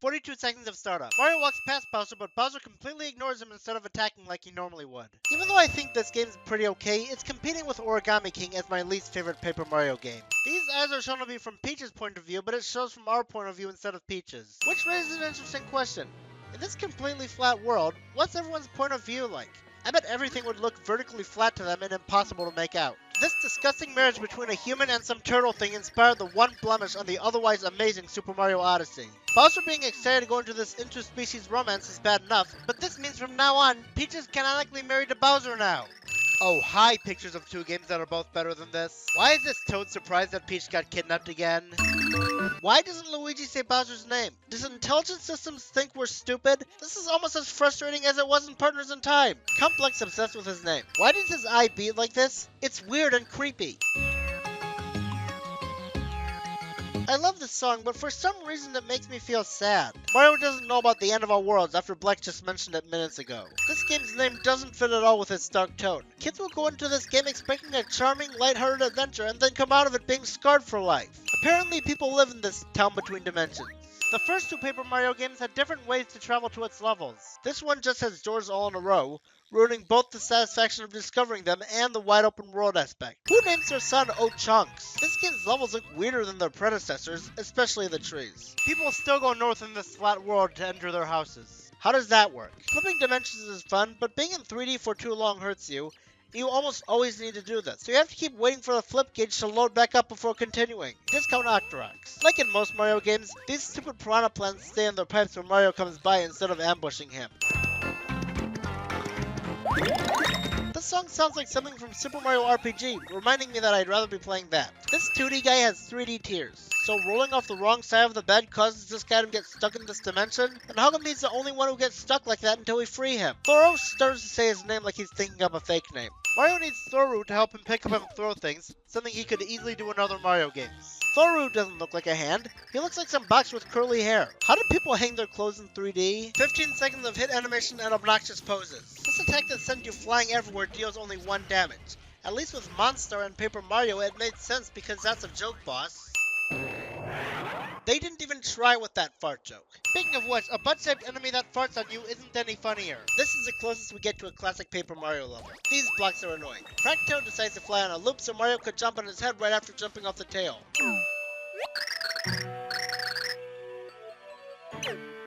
"42 seconds of startup. Mario walks past Bowser, but Bowser completely ignores him instead of attacking like he normally would. Even though I think this game's pretty okay, it's competing with Origami King as my least favorite Paper Mario game. These eyes are shown to be from Peach's point of view, but it shows from our point of view instead of Peach's. Which raises an interesting question. In this completely flat world, what's everyone's point of view like? I bet everything would look vertically flat to them and impossible to make out. This disgusting marriage between a human and some turtle thing inspired the one blemish on the otherwise amazing Super Mario Odyssey. Bowser being excited to go into this interspecies romance is bad enough, but this means from now on, Peach is canonically married to Bowser now. Oh, hi, pictures of two games that are both better than this. Why is this Toad surprised that Peach got kidnapped again? Why doesn't Luigi say Bowser's name? Does intelligence systems think we're stupid? This is almost as frustrating as it was in Partners in Time. Complex obsessed with his name. Why does his eye beat like this? It's weird and creepy. I love this song, but for some reason it makes me feel sad. Mario doesn't know about the end of our worlds after Black just mentioned it minutes ago. This game's name doesn't fit at all with its dark tone. Kids will go into this game expecting a charming, lighthearted adventure and then come out of it being scarred for life. Apparently people live in this town between dimensions. The first two Paper Mario games had different ways to travel to its levels. This one just has doors all in a row, ruining both the satisfaction of discovering them and the wide open world aspect. Who names their son O-Chunks? This game's levels look weirder than their predecessors, especially the trees. People still go north in this flat world to enter their houses. How does that work? Flipping dimensions is fun, but being in 3D for too long hurts you. You almost always need to do this, so you have to keep waiting for the flip gauge to load back up before continuing. Discount Octoroks. Like in most Mario games, these stupid piranha plants stay in their pipes when Mario comes by instead of ambushing him. This song sounds like something from Super Mario RPG, reminding me that I'd rather be playing that. This 2D guy has 3D tears, so rolling off the wrong side of the bed causes this guy to get stuck in this dimension? And how come he's the only one who gets stuck like that until we free him? Thoro starts to say his name like he's thinking up a fake name. Mario needs Thoru to help him pick up and throw things, something he could easily do in other Mario games. Thoru doesn't look like a hand. He looks like some box with curly hair. How do people hang their clothes in 3D? 15 seconds of hit animation and obnoxious poses. This attack that sent you flying everywhere deals only 1 damage. At least with Monster and Paper Mario it made sense because that's a joke, boss. They didn't even try with that fart joke. Speaking of which, a butt-shaped enemy that farts on you isn't any funnier. This is the closest we get to a classic Paper Mario level. These blocks are annoying. Toad decides to fly on a loop so Mario could jump on his head right after jumping off the tail.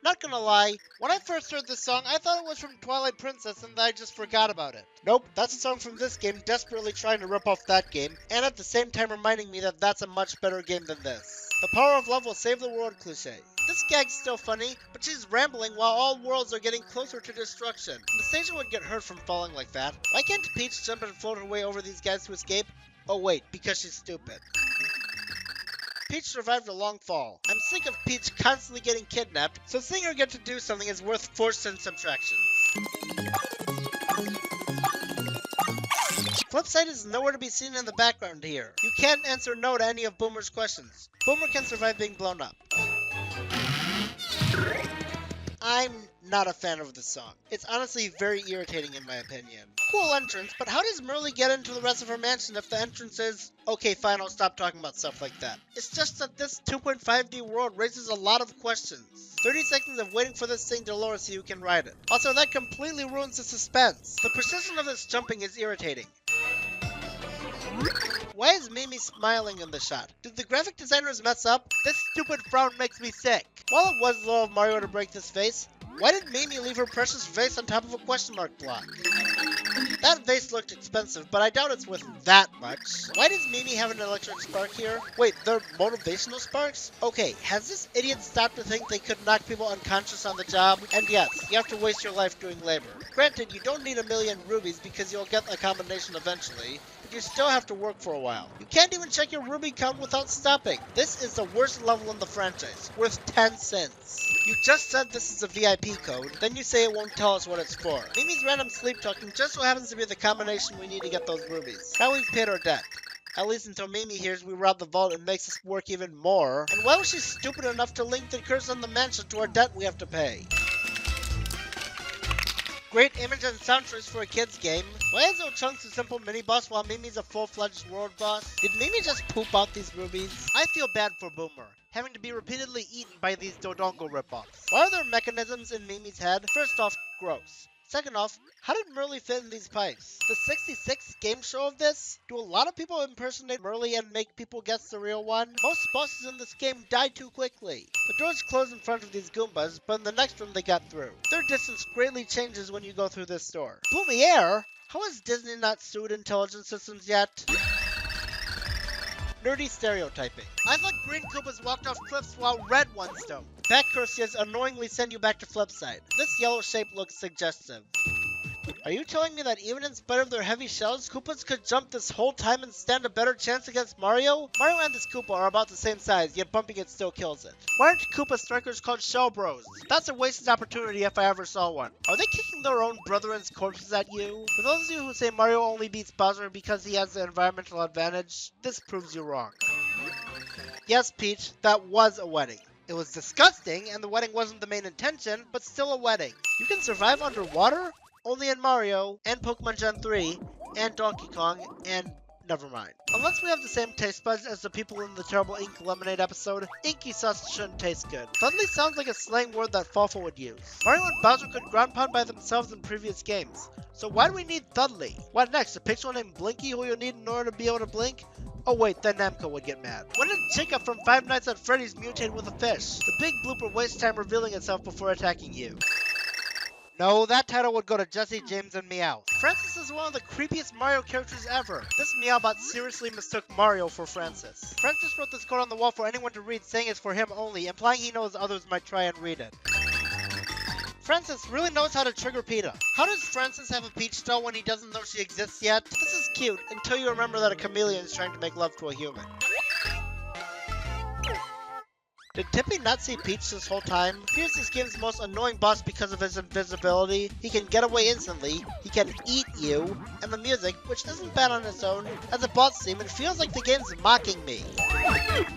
Not gonna lie, when I first heard this song, I thought it was from Twilight Princess and I just forgot about it. Nope, that's a song from this game desperately trying to rip off that game, and at the same time reminding me that that's a much better game than this. The power of love will save the world cliché. This gag's still funny, but she's rambling while all worlds are getting closer to destruction. Anastasia would get hurt from falling like that. Why can't Peach jump and float her way over these guys to escape? Oh wait, because she's stupid. Peach survived a long fall. I'm sick of Peach constantly getting kidnapped, so seeing her get to do something is worth force and subtraction. Flipside is nowhere to be seen in the background here. You can't answer no to any of Boomer's questions. Boomer can survive being blown up. I'm not a fan of this song. It's honestly very irritating in my opinion. Cool entrance, but how does Merly get into the rest of her mansion if the entrance is... Okay, fine, I'll stop talking about stuff like that. It's just that this 2.5D world raises a lot of questions. 30 seconds of waiting for this thing to lower so you can ride it. Also, that completely ruins the suspense. The precision of this jumping is irritating. Why is Mimi smiling in the shot? Did the graphic designers mess up? This stupid frown makes me sick. While it was low of Mario to break this vase, why did Mimi leave her precious vase on top of a question mark block? That vase looked expensive, but I doubt it's worth that much. Why does Mimi have an electric spark here? Wait, they're motivational sparks? Okay, has this idiot stopped to think they could knock people unconscious on the job? And yes, you have to waste your life doing labor. Granted, you don't need 1,000,000 rubies because you'll get a combination eventually, but you still have to work for a while. You can't even check your ruby count without stopping. This is the worst level in the franchise, worth 10 cents. You just said this is a VIP code, then you say it won't tell us what it's for. Mimi's random sleep talking just so happens to be the combination we need to get those rubies. Now we've paid our debt. At least until Mimi hears we rob the vault and makes us work even more. And why was she stupid enough to link the curse on the mansion to our debt we have to pay? Great image and sound choice for a kid's game. Why is Chunks a simple mini-boss while Mimi's a full-fledged world boss? Did Mimi just poop out these rubies? I feel bad for Boomer, having to be repeatedly eaten by these Dodongo ripoffs. Why are there mechanisms in Mimi's head? First off, gross. Second off, how did Merle fit in these pipes? The 66 game show of this? Do a lot of people impersonate Merle and make people guess the real one? Most bosses in this game die too quickly. The doors close in front of these Goombas, but in the next room they got through. Their distance greatly changes when you go through this door. Plumiere? How has Disney not sued intelligence systems yet? Nerdy stereotyping. I thought green Koopas walked off cliffs while red ones don't. Back curses annoyingly send you back to flipside. This yellow shape looks suggestive. Are you telling me that even in spite of their heavy shells, Koopas could jump this whole time and stand a better chance against Mario? Mario and this Koopa are about the same size, yet bumping it still kills it. Why aren't Koopa strikers called Shell Bros? That's a wasted opportunity if I ever saw one. Are they kicking their own brethren's corpses at you? For those of you who say Mario only beats Bowser because he has the environmental advantage, this proves you wrong. Yes, Peach, that was a wedding. It was disgusting, and the wedding wasn't the main intention, but still a wedding. You can survive underwater? Only in Mario, and Pokemon Gen 3, and Donkey Kong, and never mind. Unless we have the same taste buds as the people in the Terrible Ink Lemonade episode, inky sauce shouldn't taste good. Thudley sounds like a slang word that Fawful would use. Mario and Bowser could ground pound by themselves in previous games, so why do we need Thudley? What next, a pixel named Blinky who you'll need in order to be able to blink? Oh wait, then Namco would get mad. When did Chica from Five Nights at Freddy's mutate with a fish? The big blooper waste time revealing itself before attacking you. No, that title would go to Jesse, James, and Meow. Francis is one of the creepiest Mario characters ever. This Meowbot seriously mistook Mario for Francis. Francis wrote this code on the wall for anyone to read, saying it's for him only, implying he knows others might try and read it. Francis really knows how to trigger PETA. How does Francis have a Peach doll when he doesn't know she exists yet? This is cute, until you remember that a chameleon is trying to make love to a human. Did Tippy not see Peach this whole time? Here's this game's most annoying boss because of his invisibility. He can get away instantly, he can eat you, and the music, which isn't bad on its own, has a boss theme and feels like the game's mocking me.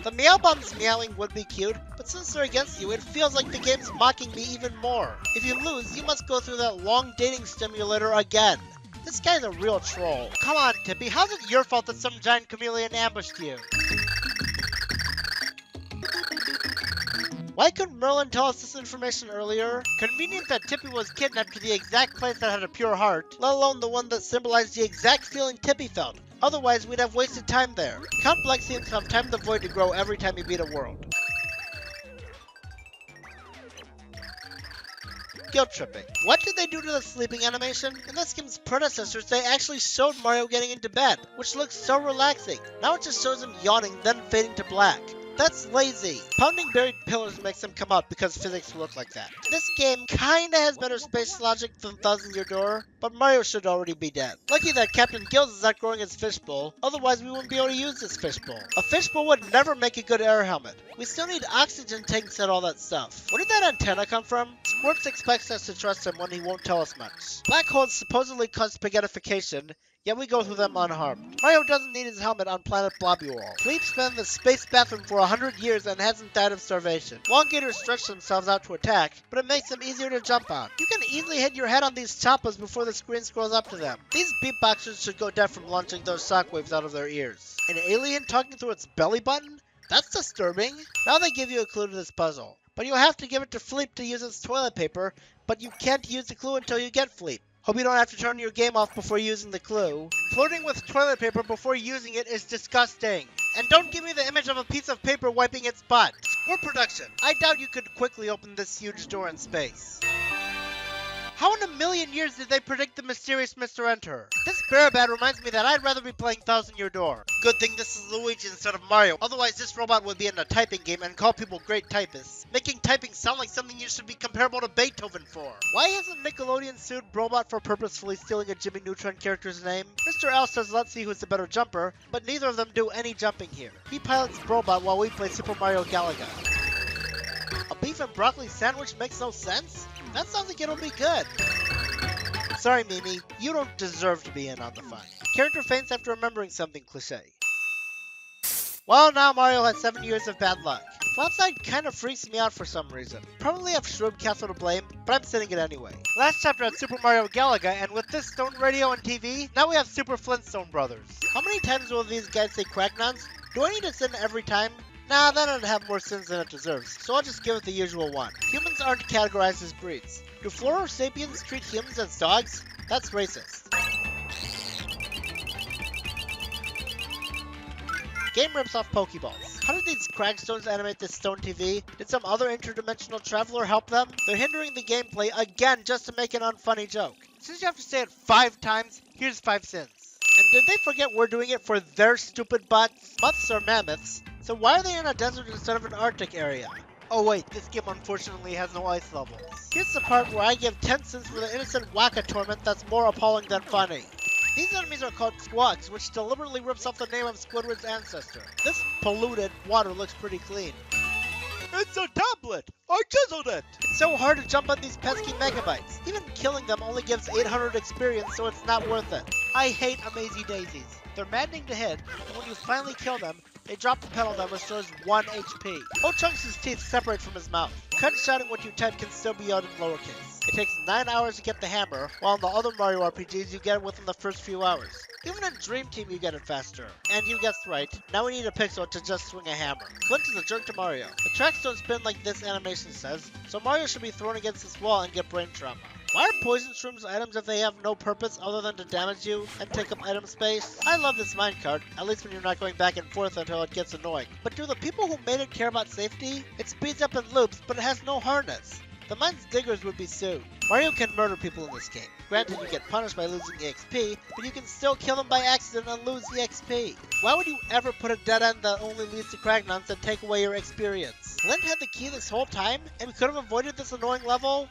The Meow Bomb's meowing would be cute, but since they're against you, it feels like the game's mocking me even more. If you lose, you must go through that long dating simulator again. This guy's a real troll. Come on, Tippy, how's it your fault that some giant chameleon ambushed you? Why couldn't Merlin tell us this information earlier? Convenient that Tippy was kidnapped to the exact place that had a pure heart, let alone the one that symbolized the exact feeling Tippy felt. Otherwise, we'd have wasted time there. Count Blexians have time the void to grow every time you beat a world. Guilt tripping. What did they do to the sleeping animation? In this game's predecessors, they actually showed Mario getting into bed, which looks so relaxing. Now it just shows him yawning, then fading to black. That's lazy. Pounding buried pillars makes them come out because physics look like that. This game kinda has better space logic than Thousand Year Door, but Mario should already be dead. Lucky that Captain Gills is outgrowing his fishbowl, otherwise we wouldn't be able to use this fishbowl. A fishbowl would never make a good air helmet. We still need oxygen tanks and all that stuff. Where did that antenna come from? Squirts expects us to trust him when he won't tell us much. Black holes supposedly cause spaghettification, yet we go through them unharmed. Mario doesn't need his helmet on planet Blobulol. Fleep's been in the space bathroom for 100 years and hasn't died of starvation. Longators stretch themselves out to attack, but it makes them easier to jump on. You can easily hit your head on these choppas before the screen scrolls up to them. These beatboxers should go deaf from launching those shockwaves out of their ears. An alien talking through its belly button? That's disturbing. Now they give you a clue to this puzzle. But you'll have to give it to Fleep to use its toilet paper, but you can't use the clue until you get Fleep. Hope you don't have to turn your game off before using the clue. Flirting with toilet paper before using it is disgusting. And don't give me the image of a piece of paper wiping its butt. Squirt production. I doubt you could quickly open this huge door in space. How in a million years did they predict the mysterious Mr. Enter? This Barabad reminds me that I'd rather be playing Thousand Year Door. Good thing this is Luigi instead of Mario, otherwise this robot would be in a typing game and call people great typists, making typing sound like something you should be comparable to Beethoven for. Why hasn't Nickelodeon sued Brobot for purposefully stealing a Jimmy Neutron character's name? Mr. L says let's see who's the better jumper, but neither of them do any jumping here. He pilots Brobot while we play Super Mario Galaga. A beef and broccoli sandwich makes no sense? That sounds like it'll be good. Sorry, Mimi, you don't deserve to be in on the fun. Character faints after remembering something cliché. Well, now Mario has 7 years of bad luck. Flopside kinda freaks me out for some reason. Probably have Shroom Castle to blame, but I'm sitting it anyway. Last chapter had Super Mario Galaga, and with this stone radio and TV, now we have Super Flintstone Brothers. How many times will these guys say cracknuts? Do I need to sin every time? Nah, that would have more sins than it deserves, so I'll just give it the usual one. Humans aren't categorized as breeds. Do Flora sapiens treat humans as dogs? That's racist. Game rips off Pokeballs. How did these Cragstones animate this stone TV? Did some other interdimensional traveler help them? They're hindering the gameplay again just to make an unfunny joke. Since you have to say it 5 times, here's 5 sins. And did they forget we're doing it for their stupid butts? Muths are mammoths, so why are they in a desert instead of an Arctic area? Oh wait, this game unfortunately has no ice levels. Here's the part where I give 10 cents for the innocent Waka torment that's more appalling than funny. These enemies are called squags, which deliberately rips off the name of Squidward's ancestor. This polluted water looks pretty clean. It's a tablet! I chiseled it! It's so hard to jump on these pesky megabytes. Even killing them only gives 800 experience, so it's not worth it. I hate Amazy Daisies. They're maddening to hit, and when you finally kill them, they drop the pedal that restores 1 HP. Chunks' teeth separate from his mouth. Cut shouting what you type can still be out in lowercase. It takes 9 hours to get the hammer, while in the other Mario RPGs you get it within the first few hours. Even in Dream Team you get it faster. And you guessed right, now we need a pixel to just swing a hammer. Flint is a jerk to Mario. The tracks don't spin like this animation says, so Mario should be thrown against this wall and get brain trauma. Why are poison shrooms items if they have no purpose other than to damage you and take up item space? I love this minecart, at least when you're not going back and forth until it gets annoying. But do the people who made it care about safety? It speeds up in loops, but it has no harness. The mine's diggers would be sued. Mario can murder people in this game. Granted, you get punished by losing EXP, but you can still kill them by accident and lose EXP. Why would you ever put a dead end that only leads to Cragnons and take away your experience? Flint had the key this whole time, and we could have avoided this annoying level?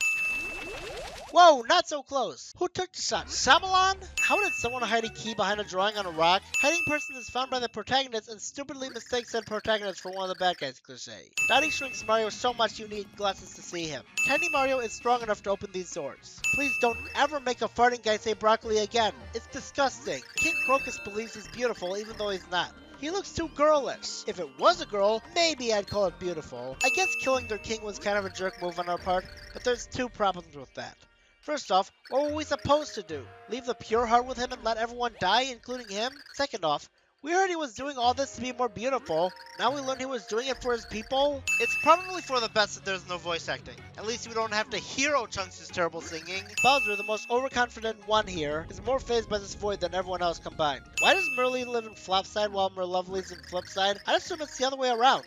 Whoa, not so close. Who took the shot? Shyamalan? How did someone hide a key behind a drawing on a rock? Hiding person is found by the protagonist and stupidly mistakes said protagonist for one of the bad guys cliché. Dottie shrinks Mario so much you need glasses to see him. Tiny Mario is strong enough to open these doors. Please don't ever make a farting guy say broccoli again. It's disgusting. King Crocus believes he's beautiful even though he's not. He looks too girlish. If it was a girl, maybe I'd call it beautiful. I guess killing their king was kind of a jerk move on our part, but there's 2 problems with that. First off, what were we supposed to do? Leave the pure heart with him and let everyone die, including him? Second off, we heard he was doing all this to be more beautiful. Now we learned he was doing it for his people? It's probably for the best that there's no voice acting. At least we don't have to hear Chunks' terrible singing. Bowser, the most overconfident one here, is more fazed by this void than everyone else combined. Why does Merlee live in Flopside while Merlovely's in Flipside? I assume it's the other way around.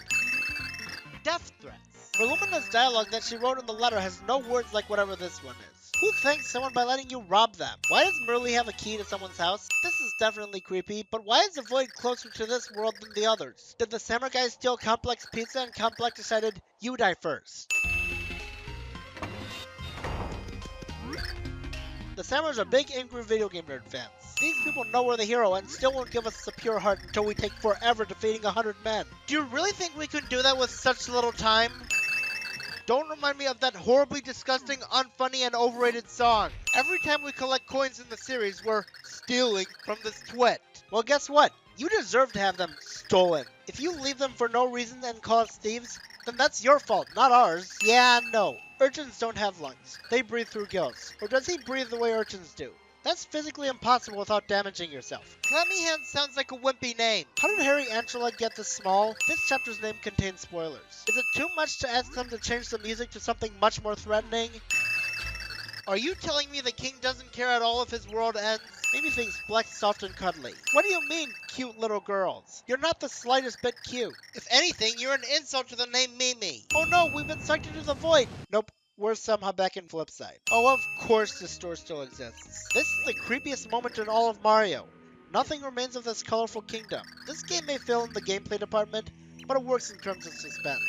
Death threats. Merlumina's dialogue that she wrote in the letter has no words like whatever this one is. Who thanks someone by letting you rob them? Why does Merlee have a key to someone's house? This is definitely creepy, but why is the void closer to this world than the others? Did the samurai steal Complex Pizza and Complex decided, you die first? The samurais are big angry video game nerd fans. These people know we're the hero and still won't give us the pure heart until we take forever defeating 100 men. Do you really think we could do that with such little time? Don't remind me of that horribly disgusting, unfunny, and overrated song. Every time we collect coins in the series, we're stealing from this twit. Well, guess what? You deserve to have them stolen. If you leave them for no reason and call us thieves, then that's your fault, not ours. Yeah, no. Urchins don't have lungs. They breathe through gills. Or does he breathe the way urchins do? That's physically impossible without damaging yourself. Clammy Hands sounds like a wimpy name. How did Harry Antrelite get this small? This chapter's name contains spoilers. Is it too much to ask them to change the music to something much more threatening? Are you telling me the king doesn't care at all if his world ends? Maybe things flex soft and cuddly. What do you mean, cute little girls? You're not the slightest bit cute. If anything, you're an insult to the name Mimi. Oh no, we've been sucked into the void. Nope. We're somehow back in Flipside. Oh, of course this store still exists. This is the creepiest moment in all of Mario. Nothing remains of this colorful kingdom. This game may fail in the gameplay department, but it works in terms of suspense.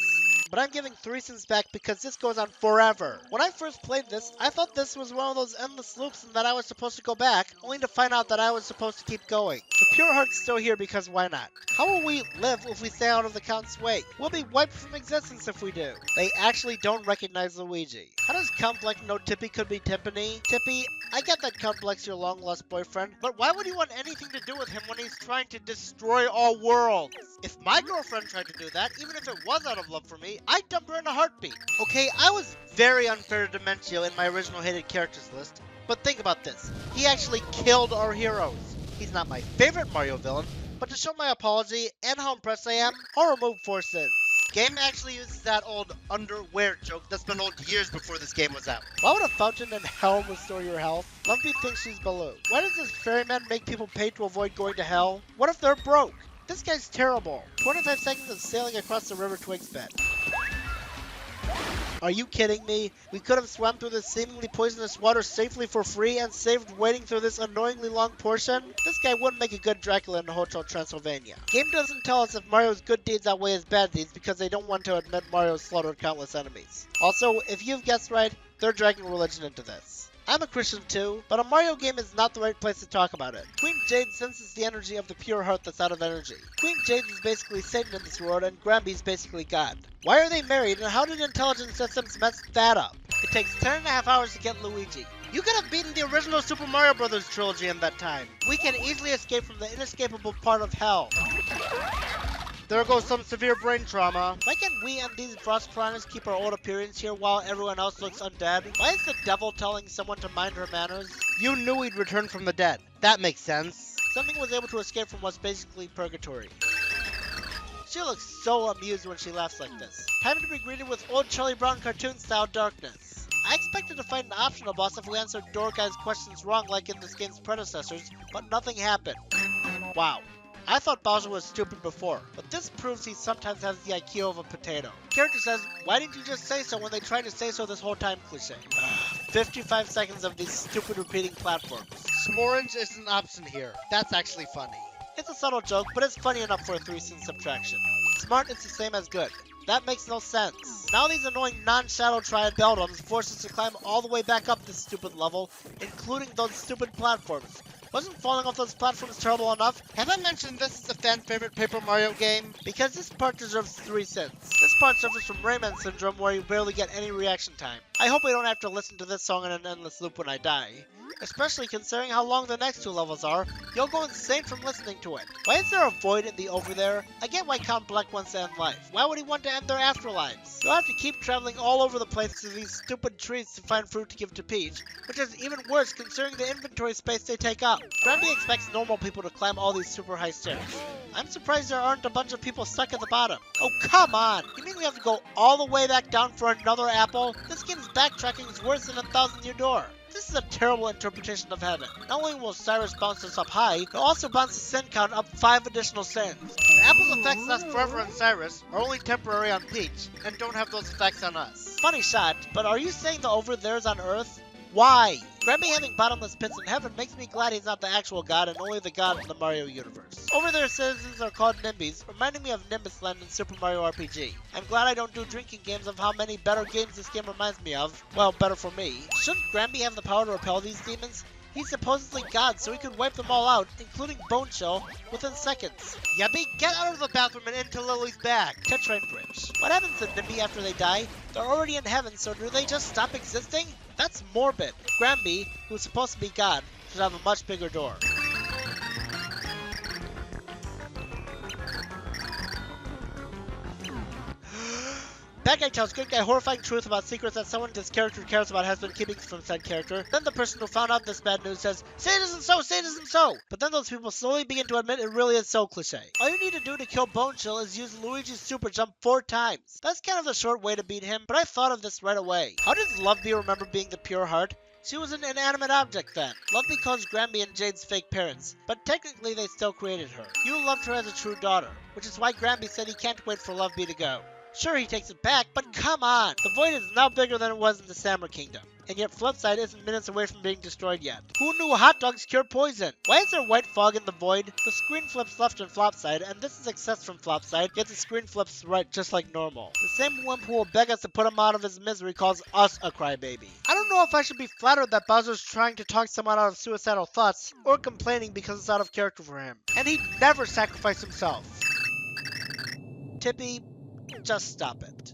But I'm giving 3 cents back because this goes on forever. When I first played this, I thought this was one of those endless loops and that I was supposed to go back, only to find out that I was supposed to keep going. The pure heart's still here because why not? How will we live if we stay out of the Count's way? We'll be wiped from existence if we do. They actually don't recognize Luigi. How does Complex know Tippy could be Timpani? Tippy, I get that Count Bleck's your long-lost boyfriend, but why would you want anything to do with him when he's trying to destroy all worlds? If my girlfriend tried to do that, even if it was out of love for me, I'd dump her in a heartbeat. Okay, I was very unfair to Dementio in my original hated characters list, but think about this. He actually killed our heroes. He's not my favorite Mario villain, but to show my apology and how impressed I am, I'll remove 4 sins. Game actually uses that old underwear joke that's been old years before this game was out. Why would a fountain in hell restore your health? Lumpy thinks she's below. Why does this ferryman make people pay to avoid going to hell? What if they're broke? This guy's terrible. 25 seconds of sailing across the river Twigs bed. Are you kidding me? We could have swam through this seemingly poisonous water safely for free and saved waiting through this annoyingly long portion? This guy wouldn't make a good Dracula in Hotel Transylvania. Game doesn't tell us if Mario's good deeds outweigh his bad deeds because they don't want to admit Mario slaughtered countless enemies. Also, if you've guessed right, they're dragging religion into this. I'm a Christian too, but a Mario game is not the right place to talk about it. Queen Jade senses the energy of the pure heart that's out of energy. Queen Jade is basically Satan in this world, and Gramby's basically God. Why are they married, and how did intelligence systems mess that up? It takes 10.5 hours to get Luigi. You could have beaten the original Super Mario Bros. Trilogy in that time. We can easily escape from the inescapable part of hell. There goes some severe brain trauma. Why can't we and these frost piranhas keep our old appearance here while everyone else looks undead? Why is the devil telling someone to mind her manners? You knew he'd return from the dead. That makes sense. Something was able to escape from what's basically purgatory. She looks so amused when she laughs like this. Time to be greeted with old Charlie Brown cartoon-style darkness. I expected to find an optional boss if we answered Door Guy's questions wrong like in this game's predecessors, but nothing happened. Wow. I thought Bowser was stupid before, but this proves he sometimes has the IQ of a potato. Character says, why didn't you just say so when they tried to say so this whole time, Cliché? 55 seconds of these stupid repeating platforms. S'morange is an option here. That's actually funny. It's a subtle joke, but it's funny enough for a 3-sin subtraction. Smart is the same as good. That makes no sense. Now these annoying non-Shadow Triad Beldums force us to climb all the way back up this stupid level, including those stupid platforms. Wasn't falling off those platforms terrible enough? Have I mentioned this is a fan favorite Paper Mario game? Because this part deserves 3 sins. This part suffers from Rayman syndrome where you barely get any reaction time. I hope I don't have to listen to this song in an endless loop when I die. Especially considering how long the next 2 levels are, you'll go insane from listening to it. Why is there a void in the over there? I get why Count Bleck wants to end life. Why would he want to end their afterlives? You'll have to keep traveling all over the place to these stupid trees to find fruit to give to Peach, which is even worse considering the inventory space they take up. Gramby expects normal people to climb all these super high stairs. I'm surprised there aren't a bunch of people stuck at the bottom. Oh, come on! You mean we have to go all the way back down for another apple? This game's backtracking is worse than 1,000 Year Door. This is a terrible interpretation of heaven. Not only will Cyrus bounce us up high, he'll also bounce the sin count up 5 additional sins. The apple's effects last forever on Cyrus, are only temporary on Peach, and don't have those effects on us. Funny shot, but are you saying the over there's on Earth? Why? Gramby having bottomless pits in heaven makes me glad he's not the actual god and only the god in the Mario universe. Over there citizens are called Nimbies, reminding me of Nimbus Land in Super Mario RPG. I'm glad I don't do drinking games of how many better games this game reminds me of. Well, better for me. Shouldn't Gramby have the power to repel these demons? He's supposedly God, so he could wipe them all out, including Bone Shell, within seconds. Yuppie, get out of the bathroom and into Lily's bag. Tetrain Bridge. What happens to Nimby after they die? They're already in heaven, so do they just stop existing? That's morbid. Gramby, who's supposed to be God, should have a much bigger door. Bad guy tells good guy horrifying truth about secrets that someone this character cares about has been keeping from said character. Then the person who found out this bad news says, say it isn't so, say it isn't so! But then those people slowly begin to admit it really is so, Cliché. All you need to do to kill Bone Chill is use Luigi's super jump 4 times. That's kind of the short way to beat him, but I thought of this right away. How does Lovebee remember being the pure heart? She was an inanimate object then. Lovebee calls Gramby and Jade's fake parents, but technically they still created her. You loved her as a true daughter, which is why Gramby said he can't wait for Lovebee to go. Sure, he takes it back, but come on! The void is now bigger than it was in the Sammer Kingdom. And yet Flipside isn't minutes away from being destroyed yet. Who knew hot dogs cure poison? Why is there white fog in the void? The screen flips left in Flopside, and this is excess from Flopside, yet the screen flips right just like normal. The same wimp who will beg us to put him out of his misery calls us a crybaby. I don't know if I should be flattered that Bowser's trying to talk someone out of suicidal thoughts, or complaining because it's out of character for him. And he'd never sacrifice himself. Tippy, just stop it.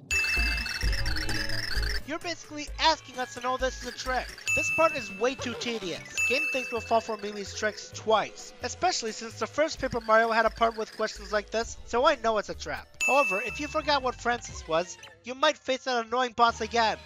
You're basically asking us to know this is a trick. This part is way too tedious. Game thinks we'll fall for Mimi's tricks twice, especially since the first Paper Mario had a part with questions like this, so I know it's a trap. However, if you forgot what Francis was, you might face that annoying boss again.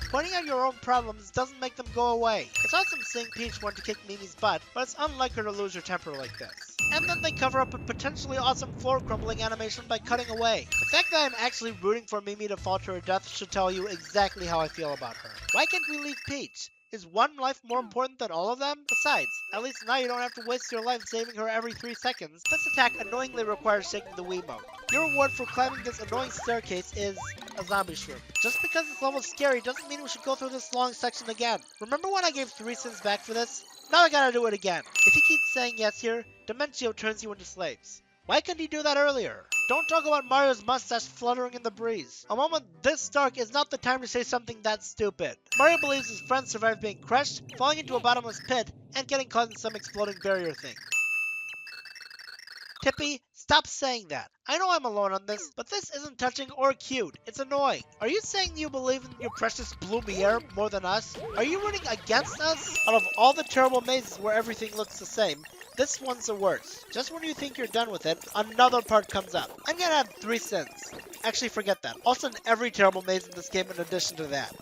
Pointing out your own problems doesn't make them go away. It's awesome seeing Peach want to kick Mimi's butt, but it's unlike her to lose her temper like this. And then they cover up a potentially awesome floor crumbling animation by cutting away. The fact that I'm actually rooting for Mimi to fall to her death should tell you exactly how I feel about her. Why can't we leave Peach? Is one life more important than all of them? Besides, at least now you don't have to waste your life saving her every 3 seconds. This attack annoyingly requires shaking the Wiimote. Your reward for climbing this annoying staircase is a zombie shrimp. Just because this level's scary doesn't mean we should go through this long section again. Remember when I gave 3 cents back for this? Now I gotta do it again. If you keep saying yes here, Dimentio turns you into slaves. Why couldn't he do that earlier? Don't talk about Mario's mustache fluttering in the breeze. A moment this dark is not the time to say something that stupid. Mario believes his friends survived being crushed, falling into a bottomless pit, and getting caught in some exploding barrier thing. Tippy, stop saying that. I know I'm alone on this, but this isn't touching or cute. It's annoying. Are you saying you believe in your precious Blumiere more than us? Are you rooting against us? Out of all the terrible mazes where everything looks the same, this one's the worst. Just when you think you're done with it, another part comes up. I'm gonna add 3 cents. Actually, forget that. I'll send every terrible maze in this game in addition to that.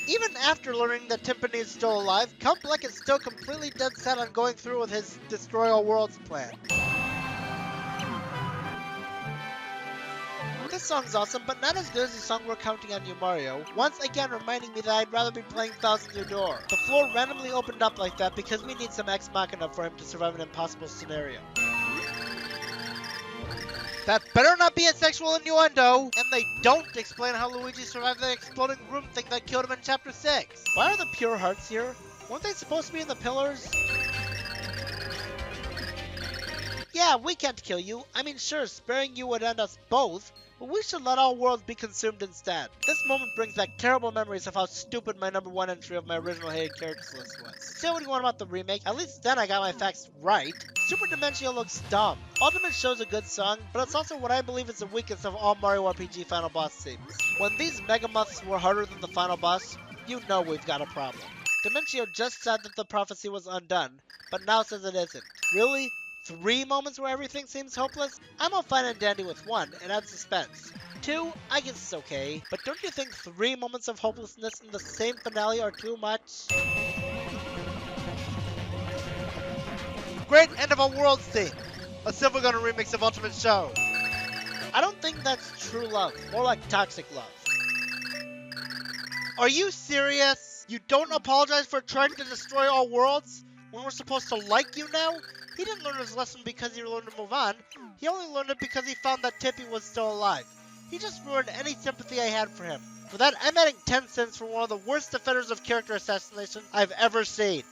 Even after learning that Timpani is still alive, Count Bleck is still completely dead set on going through with his Destroy All Worlds plan. This song's awesome, but not as good as the song we're counting on you, Mario. Once again reminding me that I'd rather be playing Thousand Year Door. The floor randomly opened up like that because we need some Ex Machina for him to survive an impossible scenario. That better not be a sexual innuendo! And they don't explain how Luigi survived the exploding room thing that killed him in Chapter 6. Why are the pure hearts here? Weren't they supposed to be in the pillars? Yeah, we can't kill you. I mean, sure, sparing you would end us both, but we should let all worlds be consumed instead. This moment brings back terrible memories of how stupid my number 1 entry of my original hated characters list was. Say what you want about the remake, at least then I got my facts right. Super Dimension looks dumb. Ultimate shows a good song, but it's also what I believe is the weakest of all Mario RPG final boss themes. When these Megamoths were harder than the final boss, you know we've got a problem. Dimentio just said that the prophecy was undone, but now says it isn't. Really? 3 moments where everything seems hopeless? I'm all fine and dandy with 1, it adds suspense. 2, I guess it's okay, but don't you think 3 moments of hopelessness in the same finale are too much? Great end of a world's theme! A Silver Gunner remix of Ultimate Show. I don't think that's true love, more like toxic love. Are you serious? You don't apologize for trying to destroy all worlds? When we're supposed to like you now? He didn't learn his lesson because he learned to move on. He only learned it because he found that Tippy was still alive. He just ruined any sympathy I had for him. For that, I'm adding 10 cents for one of the worst defenders of character assassination I've ever seen.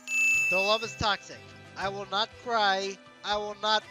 The love is toxic. I will not cry. I will not...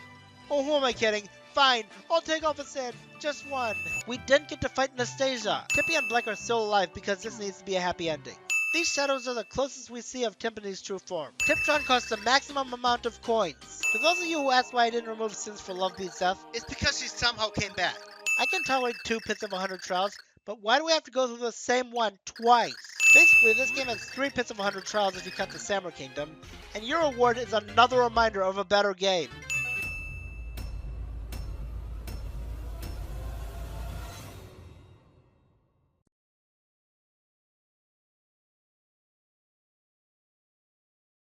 Oh, who am I kidding? Fine, I'll take off a sin. Just 1. We didn't get to fight Anastasia. Tippy and Bleck are still alive because this needs to be a happy ending. These shadows are the closest we see of Timpani's true form. Tiptron costs the maximum amount of coins. For those of you who asked why I didn't remove Sins for Love Beats Death, it's because she somehow came back. I can tolerate 2 pits of 100 trials, but why do we have to go through the same one twice? Basically, this game has 3 pits of 100 trials if you cut the Samurai Kingdom, and your reward is another reminder of a better game.